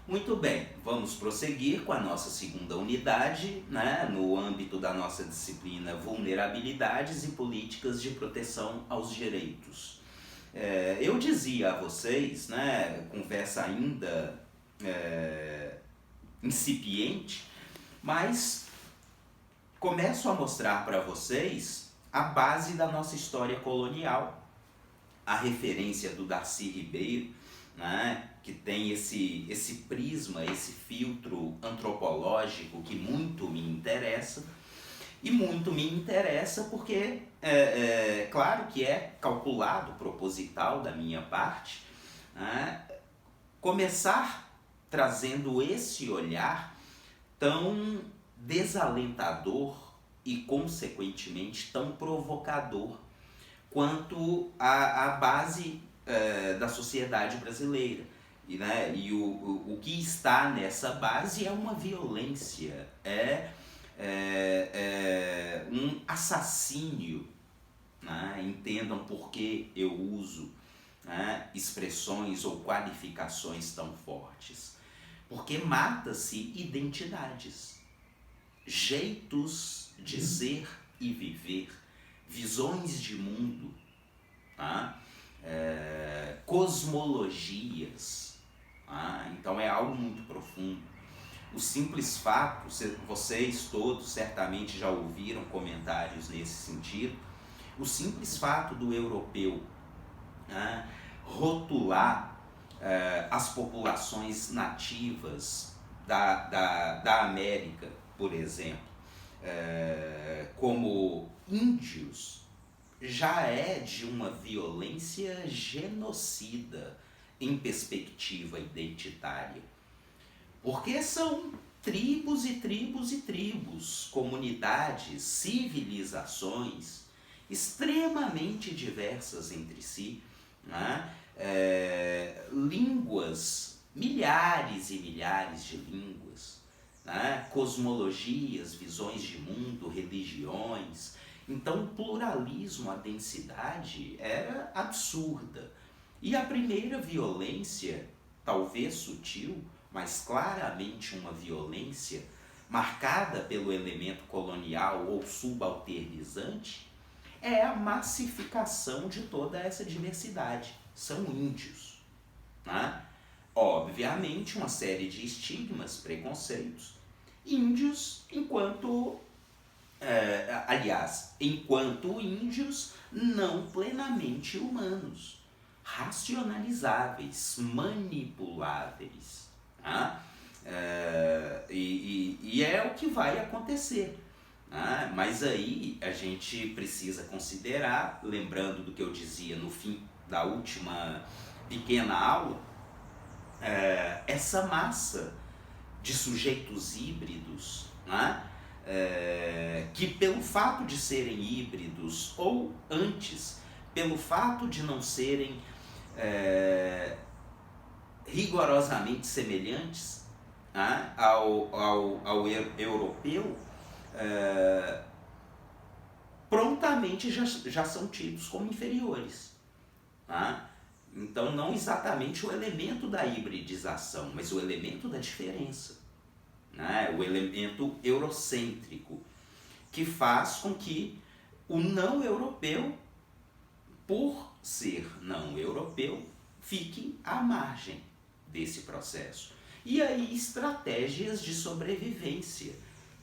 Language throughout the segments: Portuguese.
Muito bem, vamos prosseguir com a nossa segunda unidade, né, no âmbito da nossa disciplina Vulnerabilidades e Políticas de Proteção aos Direitos. Eu dizia a vocês, né, conversa ainda incipiente, mas começo a mostrar para vocês a base da nossa história colonial, a referência do Darcy Ribeiro, né, que tem esse prisma, esse filtro antropológico que muito me interessa. E muito me interessa porque, claro que é calculado, proposital da minha parte, né, começar trazendo esse olhar tão desalentador e, consequentemente, tão provocador quanto a base da sociedade brasileira. E o que está nessa base é uma violência, um assassínio, né? Entendam por que eu uso, né, expressões ou qualificações tão fortes. Porque mata-se identidades, jeitos de ser e viver, visões de mundo, tá? Cosmologias. Tá? Então é algo muito profundo. O simples fato, vocês todos certamente já ouviram comentários nesse sentido, o simples fato do europeu, né, rotular as populações nativas da América, por exemplo, como índios, já é de uma violência genocida em perspectiva identitária. Porque são tribos e tribos e tribos, comunidades, civilizações extremamente diversas entre si, né? Línguas, milhares e milhares de línguas, né? Cosmologias, visões de mundo, religiões. Então o pluralismo, a densidade era absurda. E a primeira violência, talvez sutil, mas claramente uma violência marcada pelo elemento colonial ou subalternizante, é a massificação de toda essa diversidade. São índios, né? Obviamente uma série de estigmas, preconceitos. Índios enquanto enquanto índios não plenamente humanos, racionalizáveis, manipuláveis. Tá? E é o que vai acontecer. Tá? Mas aí a gente precisa considerar, lembrando do que eu dizia no fim da última pequena aula, essa massa de sujeitos híbridos, né? Que pelo fato de serem híbridos, ou antes, pelo fato de não serem rigorosamente semelhantes, né, ao europeu, prontamente já são tidos como inferiores. Tá? Então não exatamente o elemento da hibridização, mas o elemento da diferença, né? O elemento eurocêntrico, que faz com que o não europeu, por ser não europeu, fique à margem desse processo. E aí estratégias de sobrevivência,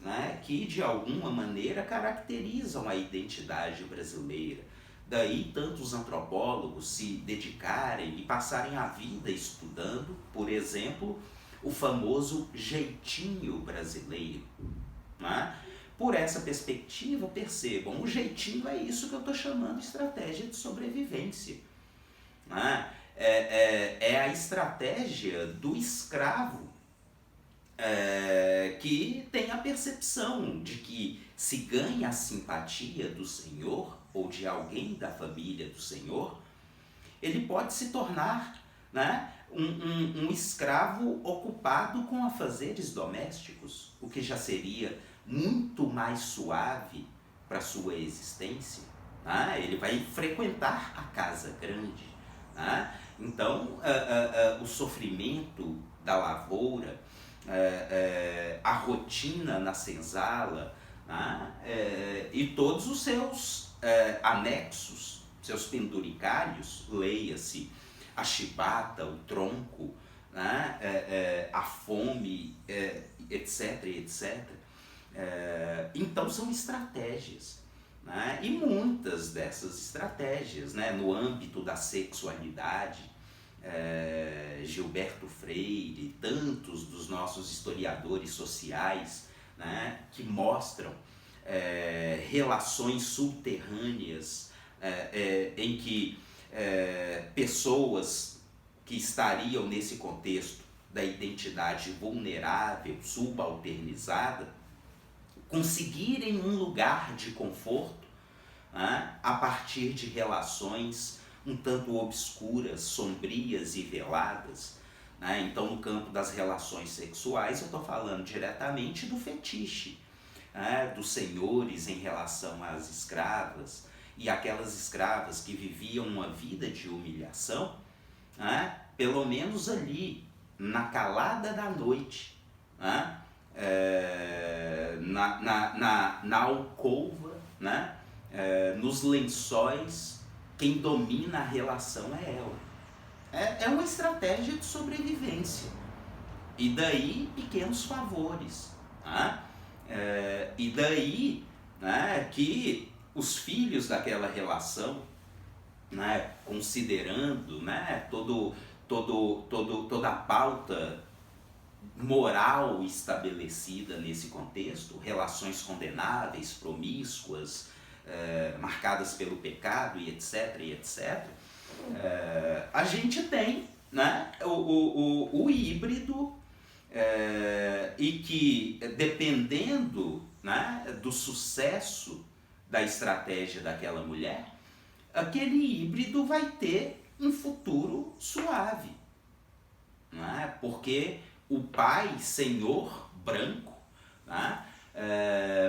né, que de alguma maneira caracterizam a identidade brasileira. Daí tantos antropólogos se dedicarem e passarem a vida estudando, por exemplo, o famoso jeitinho brasileiro. Né? Por essa perspectiva, percebam, o jeitinho é isso que eu estou chamando de estratégia de sobrevivência. Né? É a estratégia do escravo que tem a percepção de que se ganha a simpatia do senhor ou de alguém da família do senhor, ele pode se tornar, né, um escravo ocupado com afazeres domésticos, o que já seria muito mais suave para sua existência. Né? Ele vai frequentar a casa grande, né? Então, o sofrimento da lavoura, a rotina na senzala, né? E todos os seus anexos, seus penduricários, leia-se a chibata, o tronco, né? A fome, etc, etc. Então são estratégias, né? E muitas dessas estratégias, né? No âmbito da sexualidade, Gilberto Freire, tantos dos nossos historiadores sociais, né? Que mostram relações subterrâneas em que pessoas que estariam nesse contexto da identidade vulnerável, subalternizada, conseguirem um lugar de conforto, né, a partir de relações um tanto obscuras, sombrias e veladas. Né? Então, no campo das relações sexuais, eu estou falando diretamente do fetiche, né, dos senhores em relação às escravas, e aquelas escravas que viviam uma vida de humilhação, né, pelo menos ali, na calada da noite, né, na alcova, né, nos lençóis, quem domina a relação é ela. É uma estratégia de sobrevivência. E daí pequenos favores. Né? E daí, né, que os filhos daquela relação, né, considerando, né, toda a pauta moral estabelecida nesse contexto, relações condenáveis, promíscuas, marcadas pelo pecado e etc, e etc, a gente tem, né, o híbrido, e que, dependendo, né, do sucesso da estratégia daquela mulher, aquele híbrido vai ter um futuro suave, né? Porque o pai, senhor branco, né,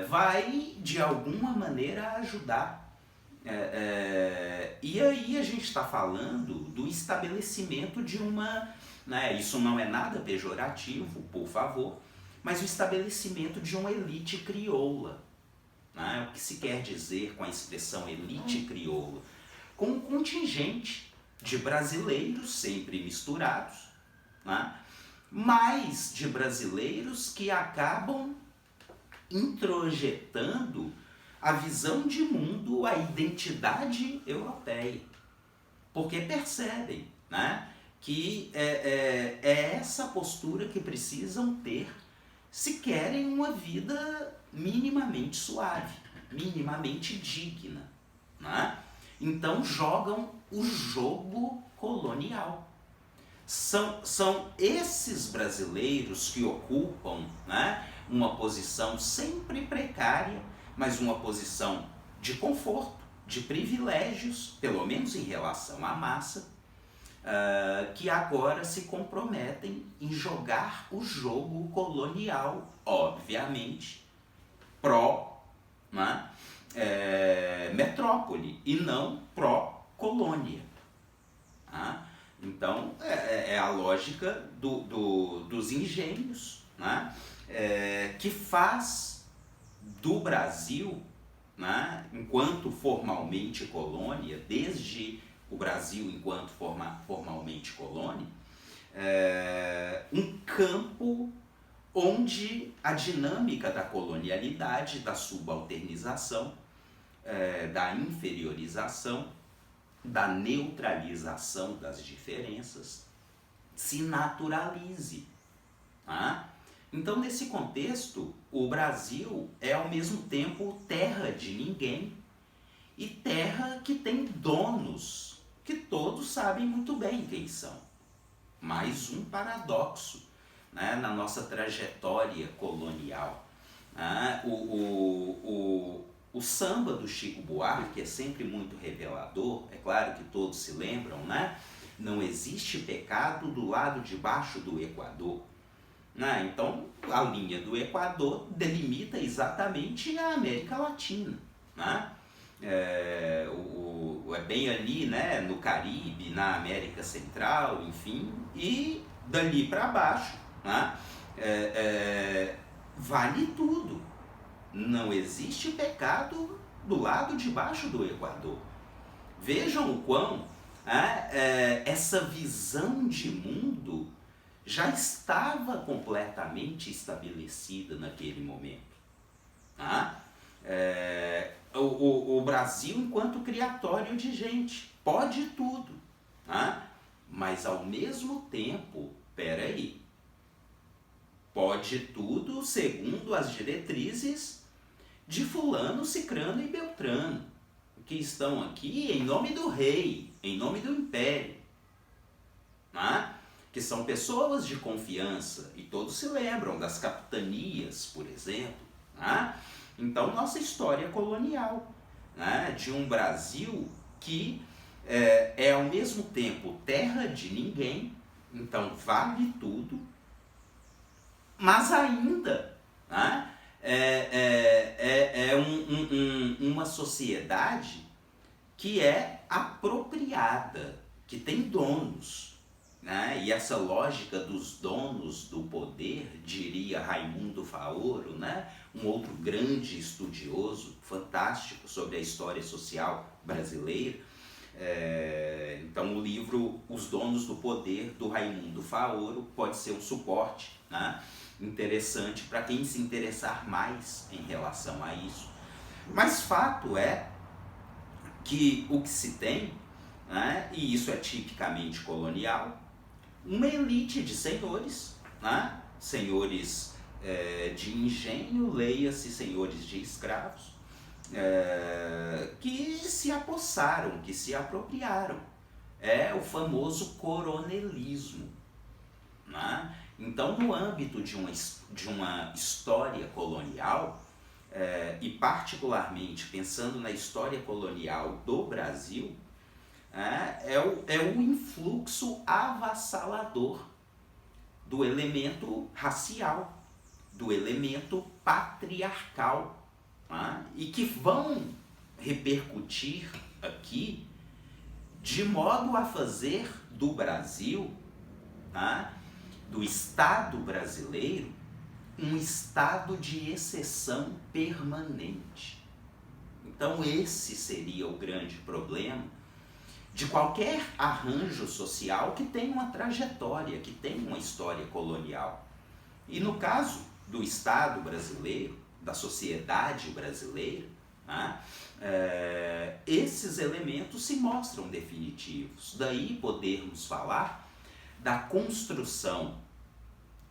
vai de alguma maneira ajudar. E aí a gente está falando do estabelecimento de uma, né, isso não é nada pejorativo, por favor, mas o estabelecimento de uma elite crioula. Né? O que se quer dizer com a expressão elite crioula? Com um contingente de brasileiros sempre misturados, né? Mas de brasileiros que acabam introjetando a visão de mundo, a identidade europeia. Porque percebem, né, que é essa postura que precisam ter se querem uma vida minimamente suave, minimamente digna. Né? Então jogam o jogo colonial. São esses brasileiros que ocupam, né, uma posição sempre precária, mas uma posição de conforto, de privilégios, pelo menos em relação à massa, que agora se comprometem em jogar o jogo colonial, obviamente, pró, né, metrópole e não pró-colônia. Né? Então, é a lógica dos engenhos, né, que faz do Brasil, né, enquanto formalmente colônia, desde o Brasil enquanto formalmente colônia, um campo onde a dinâmica da colonialidade, da subalternização, da inferiorização, da neutralização das diferenças se naturalize. Tá? Então, nesse contexto, o Brasil é ao mesmo tempo terra de ninguém e terra que tem donos que todos sabem muito bem quem são. Mais um paradoxo, né, na nossa trajetória colonial. Né? O samba do Chico Buarque é sempre muito revelador, é claro que todos se lembram, né? Não existe pecado do lado de baixo do Equador. Né? Então, a linha do Equador delimita exatamente a América Latina. Né? é bem ali, né, no Caribe, na América Central, enfim, e dali para baixo, né, vale tudo. Não existe pecado do lado de baixo do Equador. Vejam o quão essa visão de mundo já estava completamente estabelecida naquele momento. O Brasil, enquanto criatório de gente, pode tudo, mas ao mesmo tempo, peraí, pode tudo segundo as diretrizes de fulano, cicrano e beltrano, que estão aqui em nome do rei, em nome do império, que são pessoas de confiança, e todos se lembram das capitanias, por exemplo. Então, nossa história colonial, de um Brasil que é ao mesmo tempo terra de ninguém, então vale tudo, mas ainda uma sociedade que é apropriada, que tem donos. E essa lógica dos donos do poder, diria Raimundo Faoro, um outro grande estudioso, fantástico, sobre a história social brasileira. Então o livro Os Donos do Poder, do Raimundo Faoro, pode ser um suporte interessante para quem se interessar mais em relação a isso. Mas fato é que o que se tem, e isso é tipicamente colonial, uma elite de senhores, senhores de engenho, leia-se senhores de escravos, que se apossaram, que se apropriaram. É o famoso coronelismo. Então, no âmbito de uma história colonial, e particularmente pensando na história colonial do Brasil, é o influxo avassalador do elemento racial, do elemento patriarcal, e que vão repercutir aqui de modo a fazer do Brasil, do Estado brasileiro, um estado de exceção permanente. Então esse seria o grande problema de qualquer arranjo social que tem uma trajetória, que tem uma história colonial. E no caso do Estado brasileiro, da sociedade brasileira, esses elementos se mostram definitivos. Daí podermos falar da construção,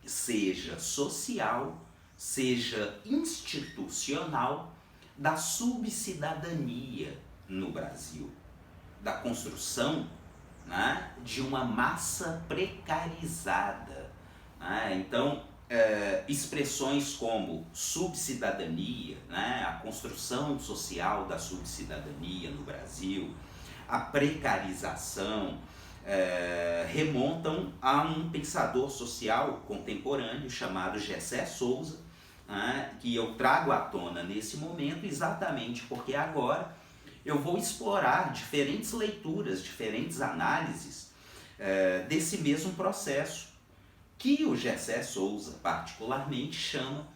seja social, seja institucional, da subcidadania no Brasil, da construção de uma massa precarizada. Então, expressões como subcidadania, a construção social da subcidadania no Brasil, a precarização, remontam a um pensador social contemporâneo chamado Gessé Souza, que eu trago à tona nesse momento exatamente porque agora eu vou explorar diferentes leituras, diferentes análises desse mesmo processo, que o Gessé Souza particularmente chama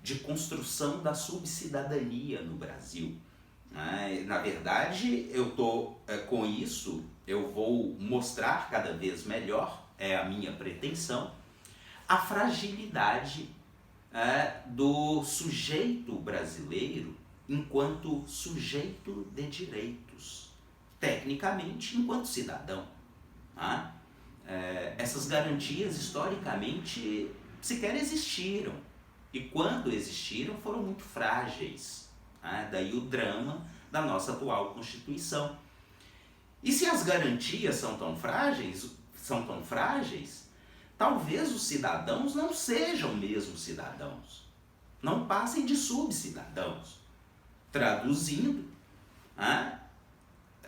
de construção da subcidadania no Brasil. Na verdade, eu estou com isso, eu vou mostrar cada vez melhor, é a minha pretensão, a fragilidade do sujeito brasileiro enquanto sujeito de direitos, tecnicamente enquanto cidadão. Essas garantias historicamente sequer existiram, e quando existiram foram muito frágeis. Daí o drama da nossa atual Constituição. E se as garantias são tão frágeis, talvez os cidadãos não sejam mesmo cidadãos, não passem de subcidadãos. Traduzindo,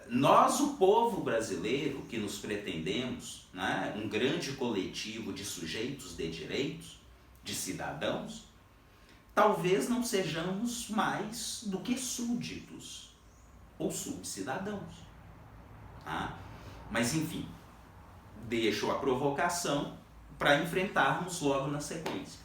nós, o povo brasileiro, que nos pretendemos, um grande coletivo de sujeitos de direitos, de cidadãos, talvez não sejamos mais do que súditos, ou subcidadãos. Tá? Mas enfim, deixo a provocação para enfrentarmos logo na sequência.